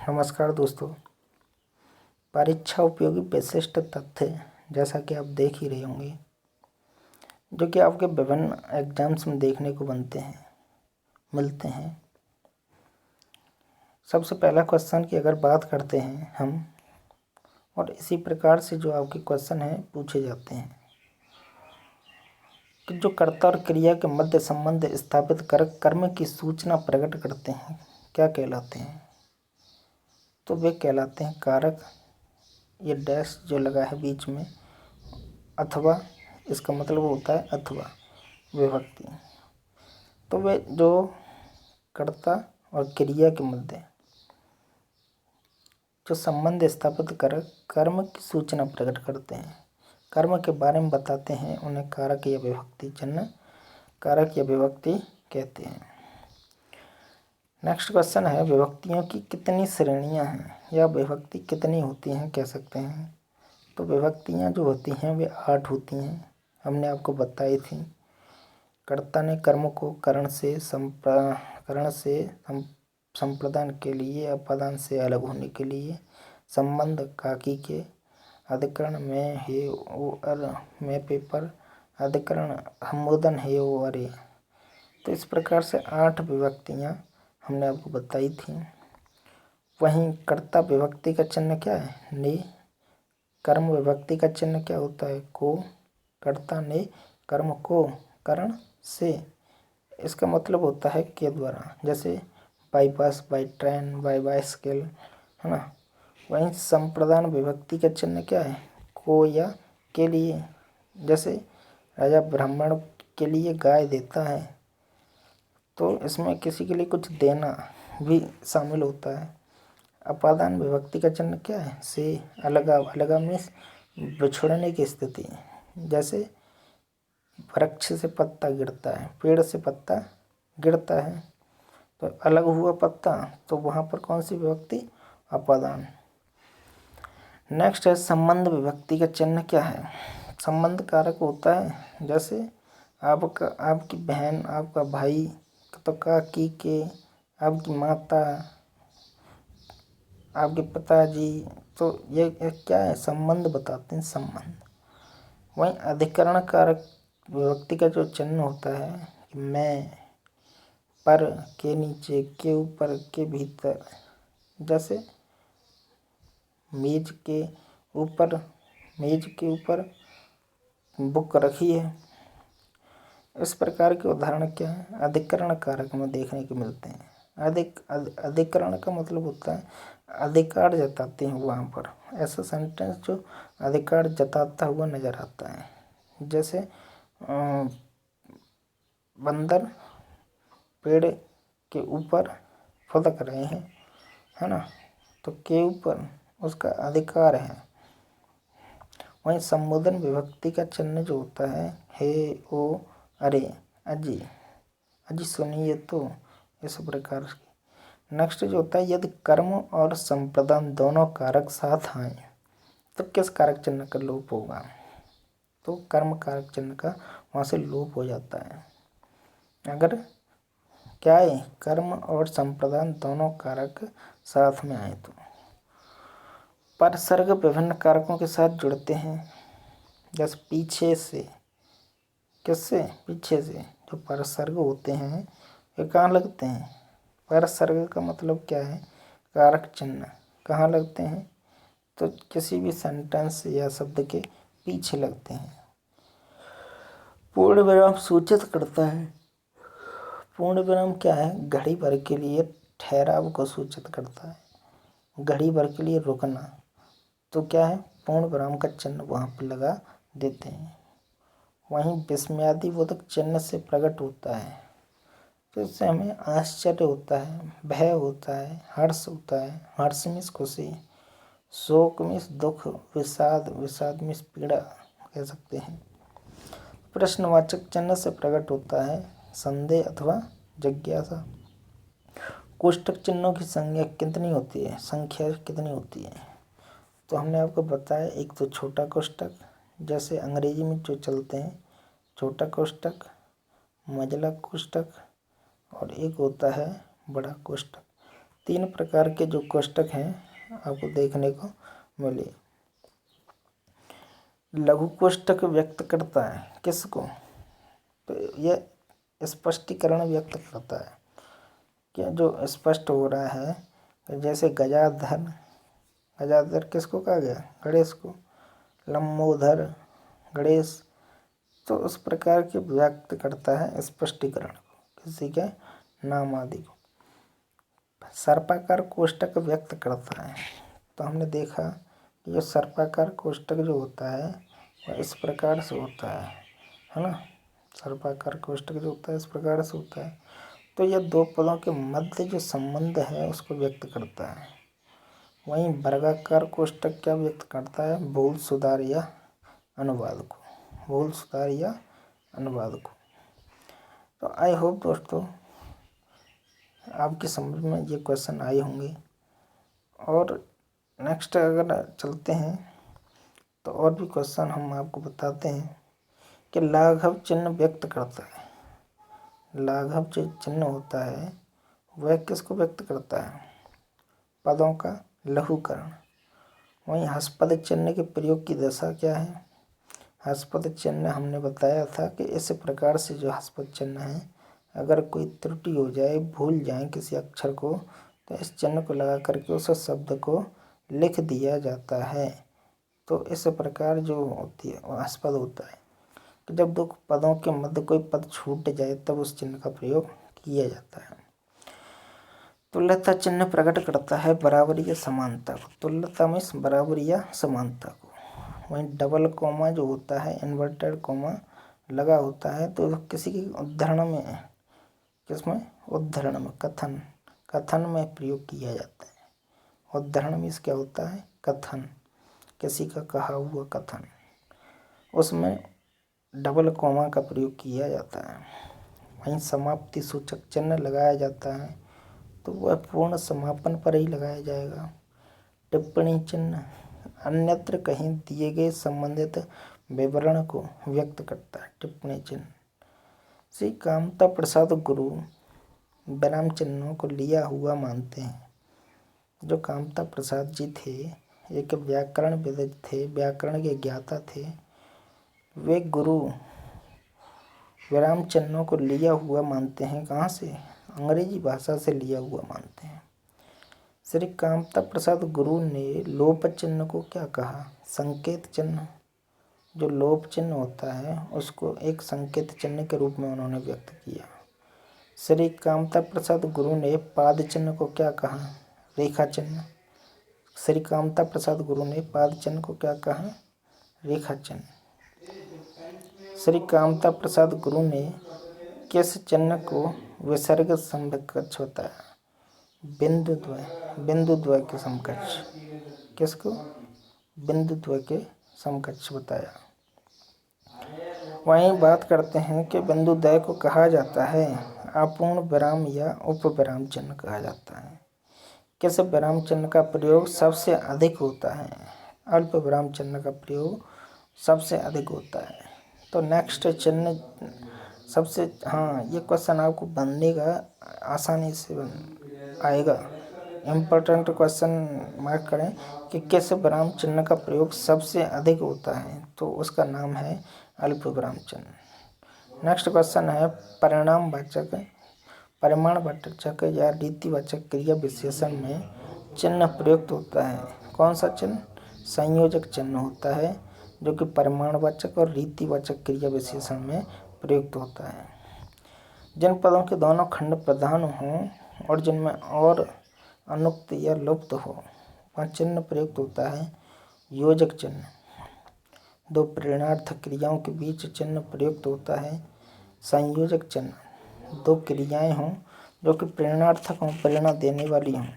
नमस्कार दोस्तों। परीक्षा उपयोगी विशिष्ट तथ्य जैसा कि आप देख ही रहे होंगे, जो कि आपके विभिन्न एग्जाम्स में देखने को मिलते हैं। सबसे पहला क्वेश्चन की अगर बात करते हैं हम, और इसी प्रकार से जो आपके क्वेश्चन हैं पूछे जाते हैं कि जो कर्ता और क्रिया के मध्य संबंध स्थापित कर कर्म की सूचना प्रकट करते हैं, क्या कहलाते हैं? तो वे कहलाते हैं कारक। ये डैश जो लगा है बीच में, अथवा, इसका मतलब होता है अथवा विभक्ति। तो वे जो कर्ता और क्रिया के मध्य जो संबंध स्थापित कर कर्म की सूचना प्रकट करते हैं, कर्म के बारे में बताते हैं, उन्हें कारक या विभक्ति चिन्ह, कारक या विभक्ति कहते हैं। नेक्स्ट क्वेश्चन है, विभक्तियों की कितनी श्रेणियां हैं या विभक्ति कितनी होती हैं, कह सकते हैं? तो विभक्तियां जो होती हैं वे 8 होती हैं, हमने आपको बताई थी। कर्ता ने कर्म को करण से संप्रदान के लिए, अपादान से अलग होने के लिए, संबंध काकी के, अधिकरण में हे ओ अर में पेपर, अधिकरण हमोदन हे ओ अरे। तो इस प्रकार से 8 विभक्तियां हमने आपको बताई थी। वहीं कर्ता विभक्ति का चिन्ह क्या है? ने। कर्म विभक्ति का चिन्ह क्या होता है? को। कर्ता ने कर्म को करण से, इसका मतलब होता है के द्वारा, जैसे by bus, by train, by bicycle, है ना। वहीं संप्रदान विभक्ति का चिन्ह क्या है? को या के लिए, जैसे राजा ब्राह्मण के लिए गाय देता है, तो इसमें किसी के लिए कुछ देना भी शामिल होता है। अपादान विभक्ति का चिन्ह क्या है? से। अलगाव, अलगाव मीन्स बिछड़ने की स्थिति, जैसे वृक्ष से पत्ता गिरता है, पेड़ से पत्ता गिरता है, तो अलग हुआ पत्ता, तो वहाँ पर कौन सी विभक्ति? अपादान। नेक्स्ट है, संबंध विभक्ति का चिन्ह क्या है? संबंध कारक होता है, जैसे आपकी बहन, आपका भाई, तो काकी के, आपकी माता, आपके पिताजी, तो ये क्या है? संबंध बताते हैं, संबंध। वहीं अधिकरण कारक विभक्ति का जो चिन्ह होता है, मैं, पर, के नीचे, के ऊपर, के भीतर, जैसे मेज के ऊपर बुक रखी है। इस प्रकार के उदाहरण क्या है? अधिकरण कारक में देखने को मिलते हैं। अधिकरण का मतलब होता है अधिकार जताते हैं वहाँ पर, ऐसा सेंटेंस जो अधिकार जताता हुआ नजर आता है। जैसे बंदर पेड़ के ऊपर फुदक रहे हैं, है ना, तो के ऊपर उसका अधिकार है। वहीं संबोधन विभक्ति का चिन्ह जो होता है, हे, ओ, अरे, अजी, अजी सुनिए तो, इस प्रकार से। नेक्स्ट जो होता है, यदि कर्म और संप्रदान दोनों कारक साथ आए तो किस कारक चिन्ह का लोप होगा? तो कर्म कारक चिन्ह का वहाँ से लोप हो जाता है। अगर क्या है? कर्म और संप्रदान दोनों कारक साथ में आए तो। परसर्ग विभिन्न कारकों के साथ जुड़ते हैं, जैसे पीछे से, किससे? पीछे से। जो परसर्ग होते हैं ये कहाँ लगते हैं? परसर्ग का मतलब क्या है? कारक चिन्ह कहाँ लगते हैं? तो किसी भी सेंटेंस या शब्द के पीछे लगते हैं। पूर्ण विराम सूचित करता है। पूर्ण विराम क्या है? घड़ी भर के लिए ठहराव को सूचित करता है, घड़ी भर के लिए रुकना, तो क्या है? पूर्ण विराम का चिन्ह वहाँ पर लगा देते हैं। वहीं विस्मयादिबोधक चिन्ह से प्रकट होता है, तो इससे हमें आश्चर्य होता है, भय होता है, हर्ष होता है, हर्ष मीन्स खुशी, शोक मीन्स दुख, विषाद मीन्स पीड़ा कह सकते हैं। प्रश्नवाचक चिन्ह से प्रकट होता है संदेह अथवा जिज्ञासा। कोष्टक चिन्हों की संख्या कितनी होती है? तो हमने आपको बताया, एक तो छोटा कोष्टक, जैसे अंग्रेजी में जो चलते हैं, छोटा कोष्टक, मझला कोष्टक, और एक होता है बड़ा कोष्टक। 3 प्रकार के जो कोष्टक हैं आपको देखने को मिले। लघु कोष्टक व्यक्त करता है किसको? तो यह स्पष्टीकरण व्यक्त करता है क्या जो स्पष्ट हो रहा है। जैसे गजाधर किसको कहा गया? गणेश को। लंबोदर गणेश। तो उस प्रकार के व्यक्त करता है स्पष्टीकरण को, किसी के नाम आदि को। सर्पाकार कोष्टक व्यक्त करता है। तो हमने देखा कि जो सर्पाकार कोष्टक जो होता है वह इस प्रकार से होता है ना। सर्पाकार कोष्टक जो होता है इस प्रकार से होता है। तो यह 2 पदों के मध्य जो संबंध है उसको व्यक्त करता है। वहीं वर्गाकार कोष्टक क्या व्यक्त करता है? भूल सुधार या अनुवाद को। भूल सुधार या अनुवाद को। तो आई होप दोस्तों आपकी समझ में ये क्वेश्चन आए होंगे। और नेक्स्ट अगर चलते हैं तो और भी क्वेश्चन हम आपको बताते हैं कि लाघव चिन्ह व्यक्त करता है। लाघव जो चिन्ह होता है वह किसको व्यक्त करता है? पदों का लघुकरण। वहीं हस्पद चिन्ह के प्रयोग की दशा क्या है? हस्पद चिन्ह हमने बताया था कि इस प्रकार से जो हस्पद चिन्ह है, अगर कोई त्रुटि हो जाए, भूल जाए किसी अक्षर को, तो इस चिन्ह को लगा करके उस शब्द को लिख दिया जाता है। तो इस प्रकार जो होती है हस्पद होता है कि जब 2 पदों के मध्य कोई पद छूट जाए तब उस चिन्ह का प्रयोग किया जाता है। तुल्यता चिन्ह प्रकट करता है बराबरी या समानता को। तुल्यता में बराबरी या समानता को। वहीं डबल कोमा जो होता है, इन्वर्टेड कोमा लगा होता है, तो किसी की उद्धरण में, किसमें? उद्धरण में, कथन में प्रयोग किया जाता है। उद्धरण में क्या होता है? कथन, किसी का कहा हुआ कथन, उसमें डबल कोमा का प्रयोग किया जाता है। वहीं समाप्ति सूचक चिन्ह लगाया जाता है तो वह पूर्ण समापन पर ही लगाया जाएगा। टिप्पणी चिन्ह अन्यत्र कहीं दिए गए संबंधित विवरण को व्यक्त करता है। टिप्पणी चिन्ह। श्री कामता प्रसाद गुरु विराम चिन्हों को लिया हुआ मानते हैं। जो कामता प्रसाद जी थे एक व्याकरणविद थे, व्याकरण के ज्ञाता थे। वे गुरु विराम चिन्हों को लिया हुआ मानते हैं। कहाँ से? अंग्रेजी भाषा से लिया हुआ मानते हैं। श्री कामता प्रसाद गुरु ने लोप चिन्ह को क्या कहा? संकेत चिन्ह। जो लोप चिन्ह होता है उसको एक संकेत चिन्ह के रूप में उन्होंने व्यक्त किया। श्री कामता प्रसाद गुरु ने पाद चिन्ह को क्या कहा? रेखा चिन्ह। श्री कामता प्रसाद गुरु ने पाद चिन्ह को क्या कहा? रेखा चिन्ह। श्री कामता प्रसाद गुरु ने किस चिन्ह को विसर्ग समकक्ष बताया? बिंदु द्वय के समकक्ष। किसको? बिंदु द्वय के समकक्ष बताया। वहीं बात करते हैं कि बिंदु द्वय को कहा जाता है अपूर्ण विराम या उप विराम चिन्ह कहा जाता है। किस विराम चिन्ह का प्रयोग सबसे अधिक होता है? अल्प विराम चिन्ह का प्रयोग सबसे अधिक होता है। तो नेक्स्ट चिन्ह सबसे, ये क्वेश्चन आपको बनने का आसानी से आएगा। इम्पोर्टेंट क्वेश्चन मार्क करें कि किस विराम चिन्ह का प्रयोग सबसे अधिक होता है, तो उसका नाम है अल्प विराम चिन्ह। नेक्स्ट क्वेश्चन है परिमाणवाचक या रीतिवाचक क्रिया विशेषण में चिन्ह प्रयुक्त होता है। कौन सा चिन्ह? संयोजक चिन्ह होता है जो कि परिमाणवाचक और रीतिवाचक क्रिया विशेषण में प्रयुक्त होता है। जिन पदों के दोनों खंड प्रधान हों और जिनमें और अनुक्त या लुप्त हो वह चिन्ह प्रयुक्त होता है योजक चिन्ह। 2 प्रेरणार्थक क्रियाओं के बीच चिन्ह प्रयुक्त होता है संयोजक चिन्ह। 2 क्रियाएं हों जो कि प्रेरणार्थक हों, प्रेरणा देने वाली हों,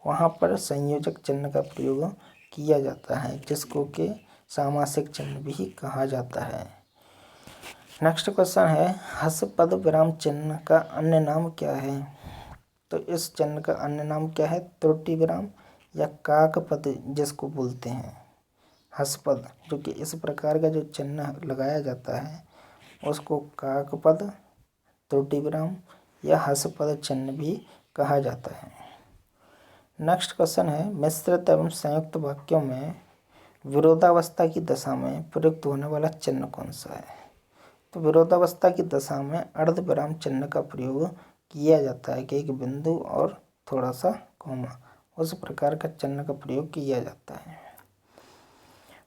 वहाँ पर संयोजक चिन्ह का प्रयोग किया जाता है जिसको कि सामासिक चिन्ह भी कहा जाता है। नेक्स्ट क्वेश्चन है हस्पद विराम चिन्ह का अन्य नाम क्या है? तो इस चिन्ह का अन्य नाम क्या है? त्रुटि विराम या काकपद जिसको बोलते हैं। हस्पद जो कि इस प्रकार का जो चिन्ह लगाया जाता है उसको काकपद, त्रुटि विराम या हस्पद चिन्ह भी कहा जाता है। नेक्स्ट क्वेश्चन है मिश्रित एवं संयुक्त वाक्यों में विरोधावस्था की दशा में प्रयुक्त होने वाला चिन्ह कौन सा है। तो विरोधावस्था की दशा में अर्धविराम चिन्ह का प्रयोग किया जाता है कि एक बिंदु और थोड़ा सा कॉमा, उस प्रकार का चिन्ह का प्रयोग किया जाता है।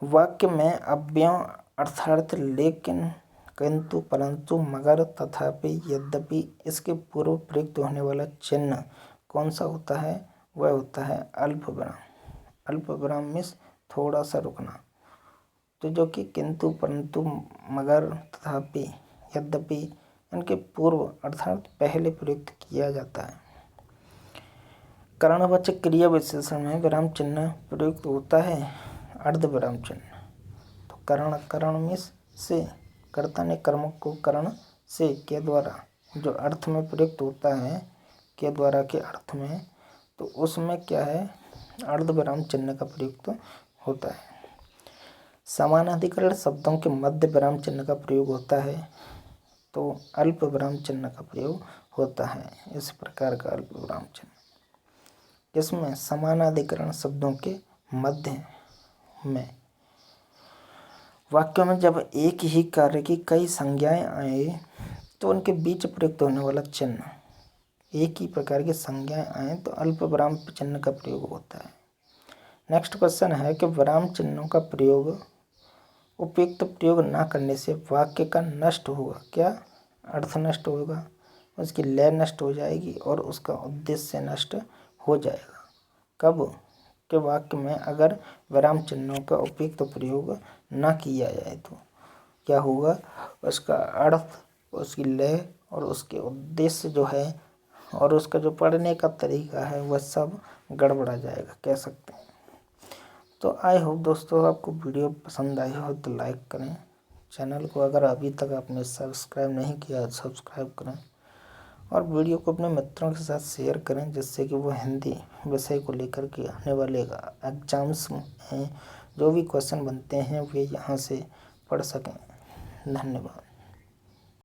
वाक्य में अव्ययों अर्थात लेकिन, किंतु, परंतु, मगर, तथापि, यद्यपि इसके पूर्व प्रयुक्त होने वाला चिन्ह कौन सा होता है, वह होता है अल्पविराम। अल्पविराम मीन्स थोड़ा सा रुकना। तो जो कि किंतु, परंतु, मगर, तथापि, यद्यपि इनके पूर्व अर्थात पहले प्रयुक्त किया जाता है। करणवाचक क्रिया विशेषण में विराम चिन्ह प्रयुक्त होता है अर्धविराम चिन्ह। तो करण मीन्स से, कर्ता ने कर्म को करण से के द्वारा जो अर्थ में प्रयुक्त होता है, के द्वारा के अर्थ में, तो उसमें क्या है अर्धविराम चिन्ह का प्रयुक्त होता है। समानाधिकरण शब्दों के मध्य विराम चिन्ह का प्रयोग होता है, तो अल्प विराम चिन्ह का प्रयोग होता है। इस प्रकार का अल्प विराम चिन्ह, इसमें समानाधिकरण शब्दों के मध्य में वाक्यों में जब एक ही कार्य की कई संज्ञाएं आए तो उनके बीच प्रयुक्त होने वाला चिन्ह, एक ही प्रकार की संज्ञाएं आए तो अल्प विराम चिन्ह का प्रयोग होता है। नेक्स्ट क्वेश्चन है कि विराम चिन्हों का प्रयोग उपयुक्त प्रयोग न करने से वाक्य का नष्ट होगा क्या, अर्थ नष्ट होगा, उसकी लय नष्ट हो जाएगी और उसका उद्देश्य नष्ट हो जाएगा। कब के वाक्य में अगर विराम चिन्हों का उपयुक्त प्रयोग न किया जाए तो क्या होगा, उसका अर्थ, उसकी लय और उसके उद्देश्य जो है और उसका जो पढ़ने का तरीका है वह सब गड़बड़ा जाएगा, कह सकते हैं। तो आई होप दोस्तों आपको वीडियो पसंद आई हो तो लाइक करें, चैनल को अगर अभी तक आपने सब्सक्राइब नहीं किया तो सब्सक्राइब करें और वीडियो को अपने मित्रों के साथ शेयर करें, जिससे कि वो हिंदी विषय को लेकर के आने वाले एग्जाम्स में जो भी क्वेश्चन बनते हैं वे यहाँ से पढ़ सकें। धन्यवाद।